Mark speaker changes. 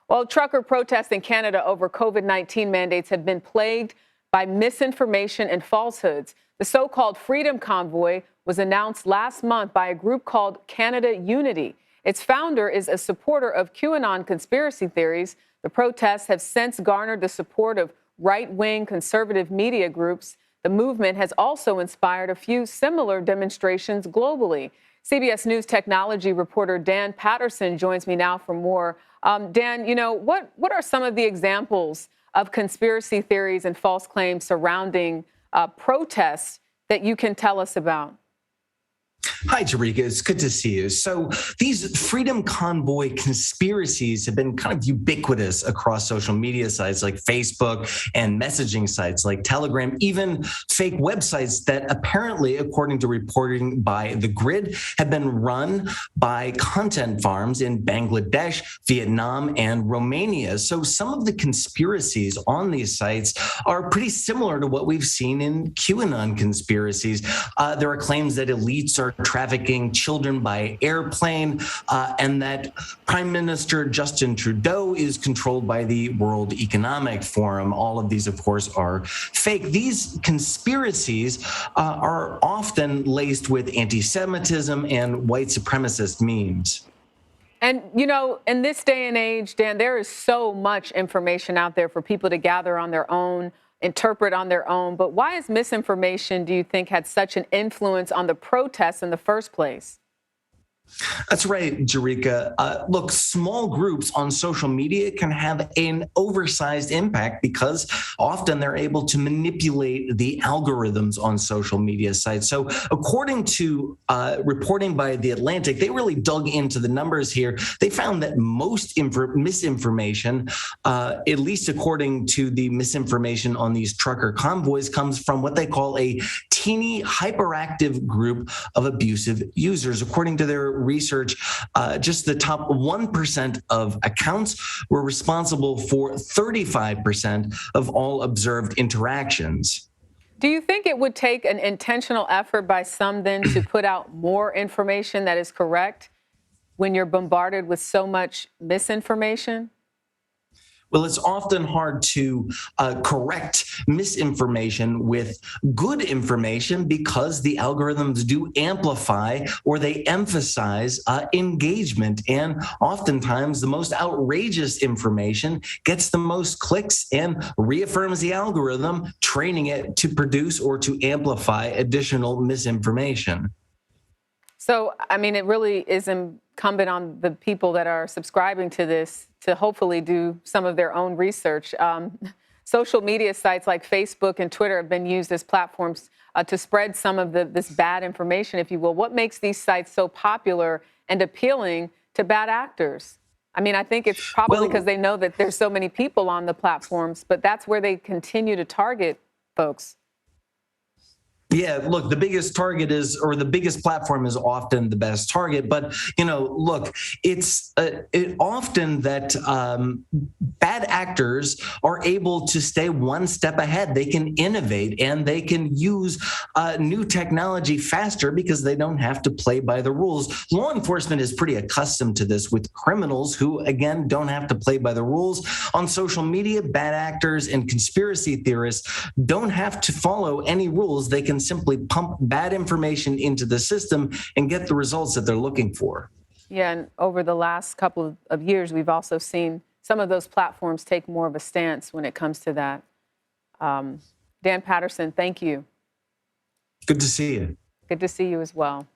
Speaker 1: Well, trucker protests in Canada over COVID-19 mandates have been plagued by misinformation and falsehoods. The so-called Freedom Convoy was announced last month by a group called Canada Unity. Its founder is a supporter of QAnon conspiracy theories. The protests have since garnered the support of right-wing conservative media groups. The movement has also inspired a few similar demonstrations globally. CBS News technology reporter Dan Patterson joins me now for more. Dan, what are some of the examples of conspiracy theories and false claims surrounding protests that you can tell us about?
Speaker 2: Hi, Jericka. It's good to see you. So these Freedom Convoy conspiracies have been kind of ubiquitous across social media sites like Facebook and messaging sites like Telegram, even fake websites that apparently, according to reporting by The Grid, have been run by content farms in Bangladesh, Vietnam, and Romania. So some of the conspiracies on these sites are pretty similar to what we've seen in QAnon conspiracies. There are claims that elites are trafficking children by airplane, and that Prime Minister Justin Trudeau is controlled by the World Economic Forum. All of these, of course, are fake. These conspiracies are often laced with anti-Semitism and white supremacist memes.
Speaker 1: And, in this day and age, Dan, there is so much information out there for people to gather on their own, interpret on their own. But why is misinformation, do you think, had such an influence on the protests in the first place?
Speaker 2: That's right, Jericka. Look, small groups on social media can have an oversized impact because often they're able to manipulate the algorithms on social media sites. So according to reporting by The Atlantic, they really dug into the numbers here. They found that most misinformation, at least according to the misinformation on these trucker convoys, comes from what they call a teeny hyperactive group of abusive users. According to their research, just the top 1% of accounts were responsible for 35% of all observed interactions.
Speaker 1: Do you think it would take an intentional effort by some then to put out more information that is correct when you're bombarded with so much misinformation?
Speaker 2: Well, it's often hard to correct misinformation with good information because the algorithms do amplify or they emphasize engagement. And oftentimes the most outrageous information gets the most clicks and reaffirms the algorithm, training it to produce or to amplify additional misinformation.
Speaker 1: So, it really is incumbent on the people that are subscribing to this to hopefully do some of their own research. Social media sites like Facebook and Twitter have been used as platforms to spread some of this bad information, if you will. What makes these sites so popular and appealing to bad actors? I think it's probably because they know that there's so many people on the platforms, but that's where they continue to target folks.
Speaker 2: Yeah, look, the biggest target is, or the biggest platform is often the best target. But, look, it's often that bad actors are able to stay one step ahead. They can innovate and they can use new technology faster because they don't have to play by the rules. Law enforcement is pretty accustomed to this with criminals who, again, don't have to play by the rules. On social media, bad actors and conspiracy theorists don't have to follow any rules. They can simply pump bad information into the system and get the results that they're looking for.
Speaker 1: Yeah, and over the last couple of years, we've also seen some of those platforms take more of a stance when it comes to that. Dan Patterson, thank you.
Speaker 2: Good to see you.
Speaker 1: Good to see you as well.